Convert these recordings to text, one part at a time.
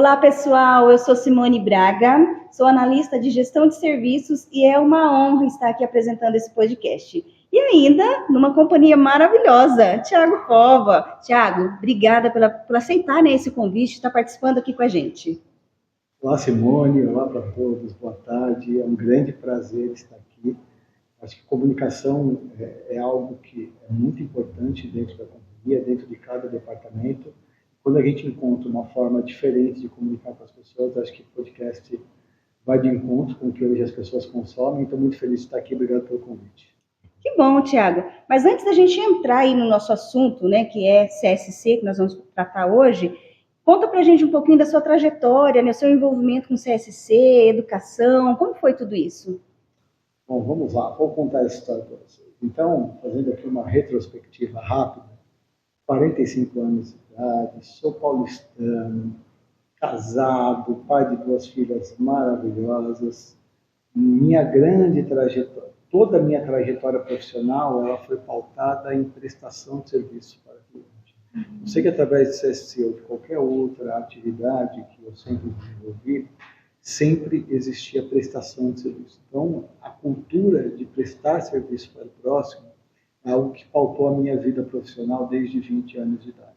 Olá, pessoal. Eu sou Simone Braga, sou analista de gestão de serviços e é uma honra estar aqui apresentando esse podcast. E ainda numa companhia maravilhosa, Thiago Cova. Thiago, obrigada por aceitar, né, esse convite, estar participando aqui com a gente. Olá, Simone. Olá para todos. Boa tarde. É um grande prazer estar aqui. Acho que comunicação é algo que é muito importante dentro da companhia, dentro de cada departamento. Quando a gente encontra uma forma diferente de comunicar com as pessoas, acho que o podcast vai de encontro com o que hoje as pessoas consomem. Estou muito feliz de estar aqui. Obrigado pelo convite. Que bom, Thiago. Mas antes da gente entrar aí no nosso assunto, né, que é CSC, que nós vamos tratar hoje, conta pra gente um pouquinho da sua trajetória, né, seu envolvimento com CSC, educação, como foi tudo isso? Bom, vamos lá. Vou contar a história para vocês. Então, fazendo aqui uma retrospectiva rápida, 45 anos de idade, sou paulistano, casado, pai de 2 filhas maravilhosas. Minha grande trajetória, toda a minha trajetória profissional, ela foi pautada em prestação de serviço para cliente. Eu sei que através de CSC ou de qualquer outra atividade que eu sempre desenvolvi, sempre existia prestação de serviço. Então, a cultura de prestar serviço para o próximo é algo que pautou a minha vida profissional desde 20 anos de idade.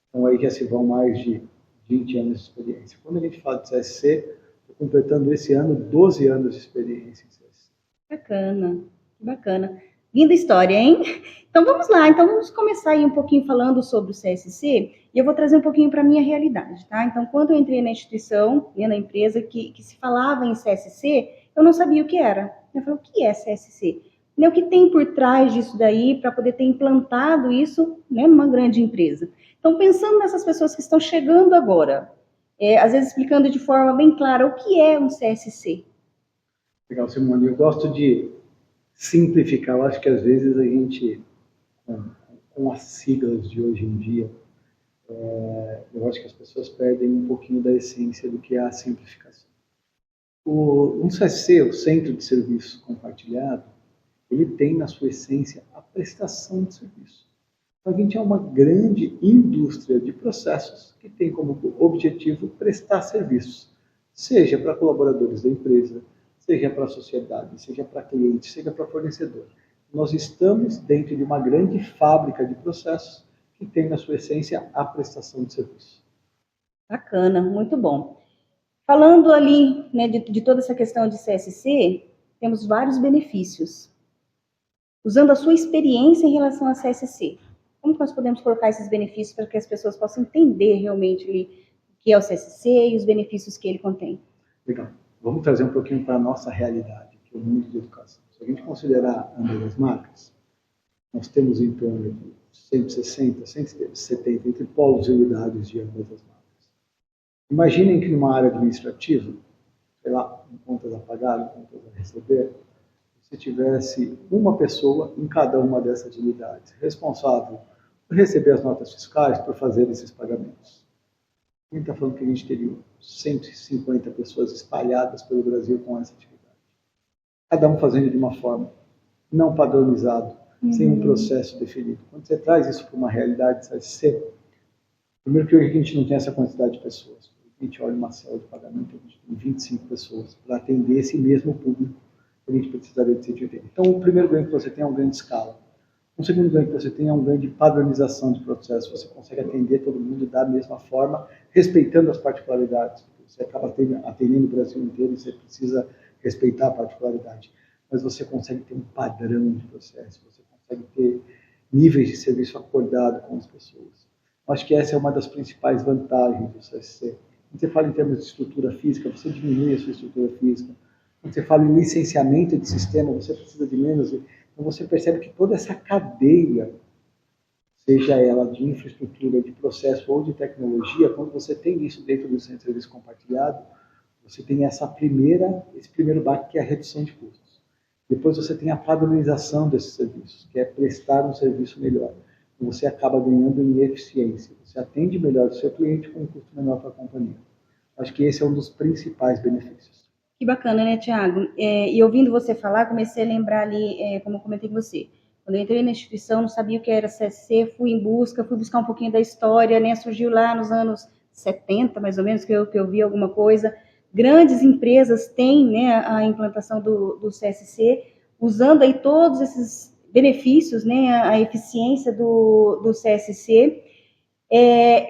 Então, aí já se vão mais de 20 anos de experiência. Quando a gente fala de CSC, estou completando esse ano 12 anos de experiência em CSC. Bacana, bacana. Linda história, hein? Então vamos lá, então vamos começar aí um pouquinho falando sobre o CSC e eu vou trazer um pouquinho para a minha realidade, tá? Então, quando eu entrei na instituição, né, na empresa que se falava em CSC, eu não sabia o que era. Eu falei, o que é CSC? Né, o que tem por trás disso daí para poder ter implantado isso, né, numa grande empresa? Então, pensando nessas pessoas que estão chegando agora, às vezes explicando de forma bem clara o que é um CSC. Legal, Simone. Eu gosto de simplificar. Eu acho que às vezes a gente, com as siglas de hoje em dia, eu acho que as pessoas perdem um pouquinho da essência do que é a simplificação. Um CSC, o Centro de Serviço Compartilhado, ele tem na sua essência a prestação de serviço. Então, a gente é uma grande indústria de processos que tem como objetivo prestar serviços, seja para colaboradores da empresa, seja para a sociedade, seja para cliente, seja para fornecedor. Nós estamos dentro de uma grande fábrica de processos que tem na sua essência a prestação de serviço. Bacana, muito bom. Falando ali, né, de toda essa questão de CSC, temos vários benefícios. Usando a sua experiência em relação a CSC, como que nós podemos colocar esses benefícios para que as pessoas possam entender realmente ali o que é o CSC e os benefícios que ele contém? Legal. Vamos trazer um pouquinho para a nossa realidade, que é o mundo de educação. Se a gente considerar ambas as marcas, nós temos em torno de 160, 170 entre polos e unidades de ambas as marcas. Imaginem que numa área administrativa, sei lá, em contas a pagar, em contas a receber, se tivesse uma pessoa em cada uma dessas unidades, responsável por receber as notas fiscais, por fazer esses pagamentos. A gente está falando que a gente teria 150 pessoas espalhadas pelo Brasil com essa atividade. Cada um fazendo de uma forma não padronizada, sem um processo definido. Quando você traz isso para uma realidade CSC, primeiro que hoje a gente não tem essa quantidade de pessoas. A gente olha uma célula de pagamento, a gente tem 25 pessoas para atender esse mesmo público que a gente precisaria de 180. Então, o primeiro ganho que você tem é um ganho de escala. O segundo ganho que você tem é um ganho de padronização de processo. Você consegue atender todo mundo da mesma forma, respeitando as particularidades. Você acaba atendendo o Brasil inteiro e você precisa respeitar a particularidade. Mas você consegue ter um padrão de processo, você consegue ter níveis de serviço acordado com as pessoas. Acho que essa é uma das principais vantagens do CSC. Quando você fala em termos de estrutura física, você diminui a sua estrutura física. Quando você fala em licenciamento de sistema, você precisa de menos. Então você percebe que toda essa cadeia, seja ela de infraestrutura, de processo ou de tecnologia, quando você tem isso dentro do centro de serviço compartilhado, você tem esse primeiro baque que é a redução de custos. Depois você tem a padronização desses serviços, que é prestar um serviço melhor. Então você acaba ganhando em eficiência. Você atende melhor o seu cliente com um custo menor para a companhia. Acho que esse é um dos principais benefícios. Que bacana, né, Thiago? E ouvindo você falar, comecei a lembrar ali, como eu comentei com você, quando eu entrei na instituição, não sabia o que era CSC, fui buscar um pouquinho da história, né? Surgiu lá nos anos 70, mais ou menos, que eu vi alguma coisa. Grandes empresas têm, né, a implantação do CSC, usando aí todos esses benefícios, né, a eficiência do CSC.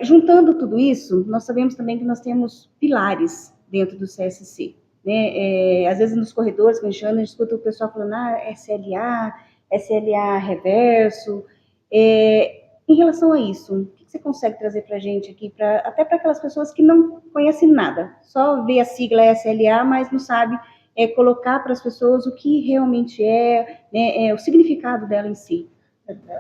Juntando tudo isso, nós sabemos também que nós temos pilares dentro do CSC. Né? Às vezes nos corredores, quando a gente escuta o pessoal falando SLA reverso. Em relação a isso, o que você consegue trazer para a gente aqui, até para aquelas pessoas que não conhecem nada, só vê a sigla SLA, mas não sabe colocar para as pessoas o que realmente né, o significado dela em si?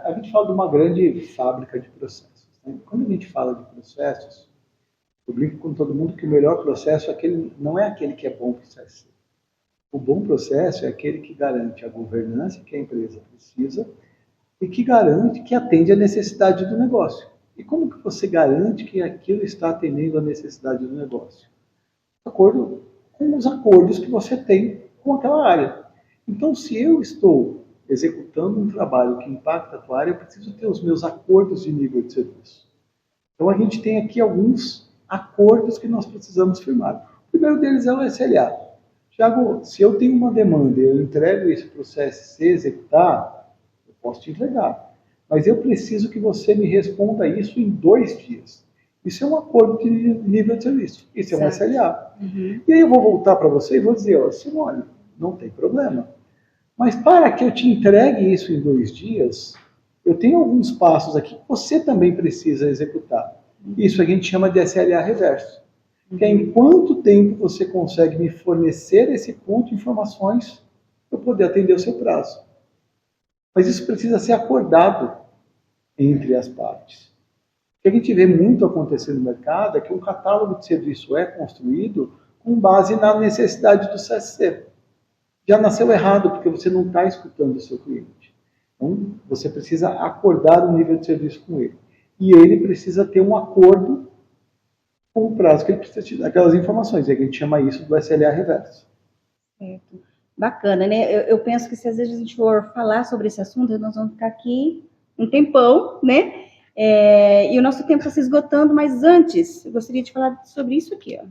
A gente fala de uma grande fábrica de processos. Né? Quando a gente fala de processos, eu brinco com todo mundo que o melhor processo não é aquele que é bom para o CSC. O bom processo é aquele que garante a governança que a empresa precisa e que garante que atende à necessidade do negócio. E como que você garante que aquilo está atendendo à necessidade do negócio? De acordo com os acordos que você tem com aquela área. Então, se eu estou executando um trabalho que impacta a tua área, eu preciso ter os meus acordos de nível de serviço. Então, a gente tem aqui alguns acordos que nós precisamos firmar. O primeiro deles é o SLA. Tiago, se eu tenho uma demanda e eu entrego isso para o CSC executar, eu posso te entregar. Mas eu preciso que você me responda isso em 2 dias. Isso é um acordo de nível de serviço. Isso é um SLA. Uhum. E aí eu vou voltar para você e vou dizer, Simone, não tem problema. Mas para que eu te entregue isso em 2 dias, eu tenho alguns passos aqui que você também precisa executar. Isso a gente chama de SLA reverso. Que é em quanto tempo você consegue me fornecer esse pool de informações para eu poder atender o seu prazo. Mas isso precisa ser acordado entre as partes. O que a gente vê muito acontecer no mercado é que um catálogo de serviço é construído com base na necessidade do CSC. Já nasceu errado, porque você não está escutando o seu cliente. Então, você precisa acordar o nível de serviço com ele. E ele precisa ter um acordo com o prazo que ele precisa te dar aquelas informações. E a gente chama isso do SLA reverso. Certo. Bacana, né? Eu penso que se às vezes a gente for falar sobre esse assunto, nós vamos ficar aqui um tempão, né? E o nosso tempo está se esgotando, mas antes, eu gostaria de falar sobre isso aqui, ó.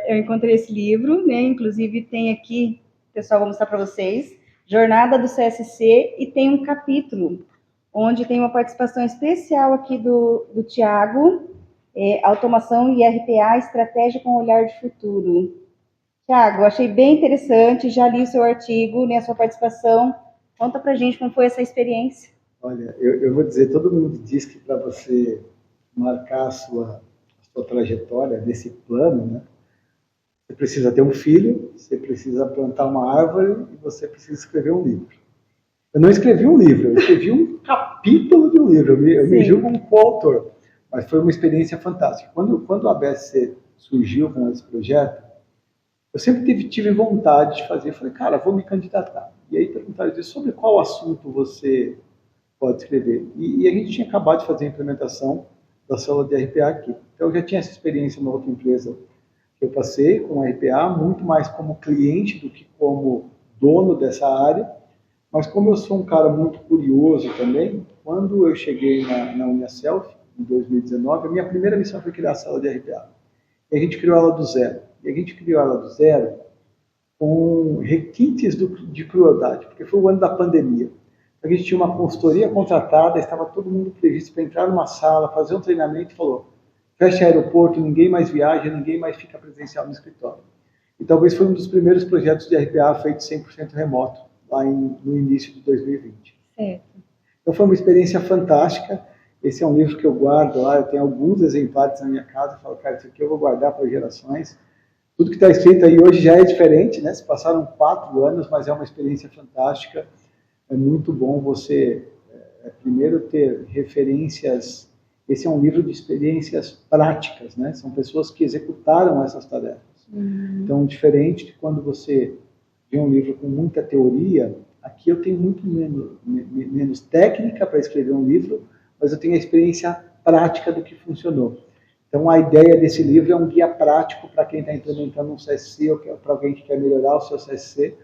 Eu encontrei esse livro, né? Inclusive tem aqui, pessoal, vou mostrar para vocês, Jornada do CSC, e tem um capítulo onde tem uma participação especial aqui do Tiago, Automação e RPA, Estratégia com Olhar de Futuro. Tiago, achei bem interessante, já li o seu artigo, né, a sua participação. Conta pra gente como foi essa experiência. Olha, eu vou dizer, todo mundo diz que para você marcar a sua trajetória nesse plano, né, você precisa ter um filho, você precisa plantar uma árvore e você precisa escrever um livro. Eu não escrevi um livro, eu escrevi um capítulo de um livro, eu me julgo um coautor, mas foi uma experiência fantástica. Quando a ABSC surgiu com esse projeto, eu sempre tive vontade de fazer. Eu falei, cara, vou me candidatar. E aí perguntaram sobre qual assunto você pode escrever. E a gente tinha acabado de fazer a implementação da célula de RPA aqui. Então eu já tinha essa experiência numa outra empresa que eu passei com RPA, muito mais como cliente do que como dono dessa área. Mas como eu sou um cara muito curioso também, quando eu cheguei na Uniaselv, em 2019, a minha primeira missão foi criar a sala de RPA. E a gente criou ela do zero. E a gente criou ela do zero com requintes de crueldade, porque foi o ano da pandemia. A gente tinha uma consultoria contratada, estava todo mundo previsto para entrar numa sala, fazer um treinamento e falou, fecha aeroporto, ninguém mais viaja, ninguém mais fica presencial no escritório. E talvez foi um dos primeiros projetos de RPA feito 100% remoto, lá no início de 2020. Certo. Então foi uma experiência fantástica. Esse é um livro que eu guardo lá, eu tenho alguns exemplares na minha casa, eu falo, cara, isso aqui eu vou guardar para gerações. Tudo que está escrito aí hoje já é diferente, né? Se passaram 4 anos, mas é uma experiência fantástica. É muito bom você, primeiro, ter referências. Esse é um livro de experiências práticas, né? São pessoas que executaram essas tarefas. Uhum. Então, diferente de quando você vê um livro com muita teoria, aqui eu tenho muito menos técnica para escrever um livro, mas eu tenho a experiência prática do que funcionou. Então, a ideia desse livro é um guia prático para quem está implementando um CSC ou para alguém que quer melhorar o seu CSC,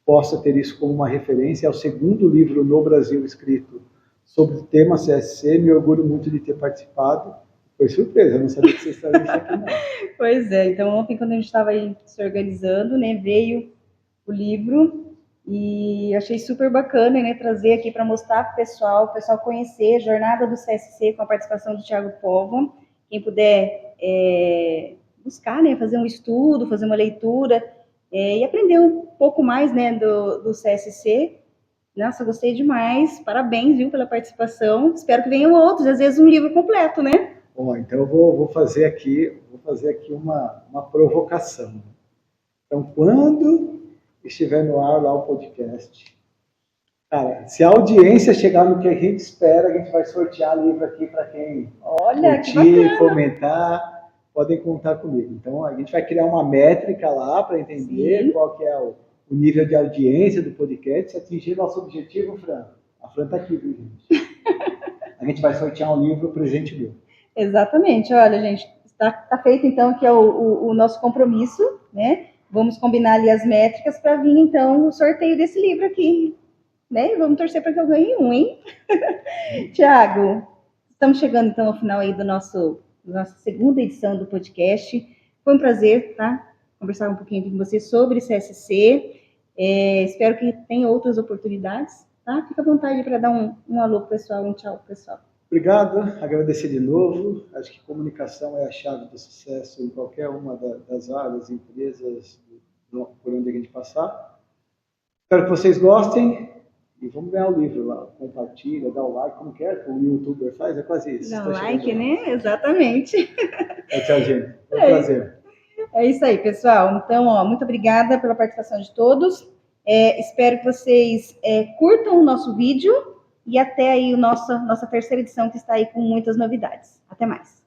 possa ter isso como uma referência. É o segundo livro no Brasil escrito sobre o tema CSC, me orgulho muito de ter participado. Foi surpresa, eu não sabia que vocês estavam isso aqui, não. Pois é, então ontem quando a gente estava aí se organizando, né, veio o livro e achei super bacana, né, trazer aqui para mostrar para o pessoal conhecer a jornada do CSC com a participação do Thiago Povo. Quem puder buscar, né, fazer um estudo, fazer uma leitura e aprender um pouco mais, né, do CSC. Nossa, gostei demais, parabéns, viu, pela participação. Espero que venham outros, às vezes um livro completo, né? Bom, então eu vou fazer aqui uma provocação. Então, quando estiver no ar lá o podcast, cara, se a audiência chegar no que a gente espera, a gente vai sortear livro aqui para quem curtir, comentar, podem contar comigo. Então, a gente vai criar uma métrica lá para entender Sim. qual que é o nível de audiência do podcast. Se atingir nosso objetivo, Fran, a Fran está aqui, viu, gente? A gente vai sortear um livro presente meu. Exatamente. Olha, gente, está feito então que é o nosso compromisso, né? Vamos combinar ali as métricas para vir então o sorteio desse livro aqui, né? Vamos torcer para que eu ganhe um, hein? Tiago, estamos chegando então ao final aí da nossa segunda edição do podcast. Foi um prazer, tá? Conversar um pouquinho com você sobre CSC. Espero que tenha outras oportunidades, tá? Fica à vontade para dar um alô pessoal, um tchau pessoal. Obrigado, agradecer de novo. Acho que comunicação é a chave do sucesso em qualquer uma das áreas, empresas, por onde a gente passar. Espero que vocês gostem e vamos ganhar o livro lá. Compartilha, dá o like, como que é que o youtuber faz, é quase isso. Dá o like, né? Exatamente. Tchau, gente. Foi um prazer. É isso aí, pessoal. Então, muito obrigada pela participação de todos. Espero que vocês curtam o nosso vídeo e até aí nossa terceira edição que está aí com muitas novidades. Até mais.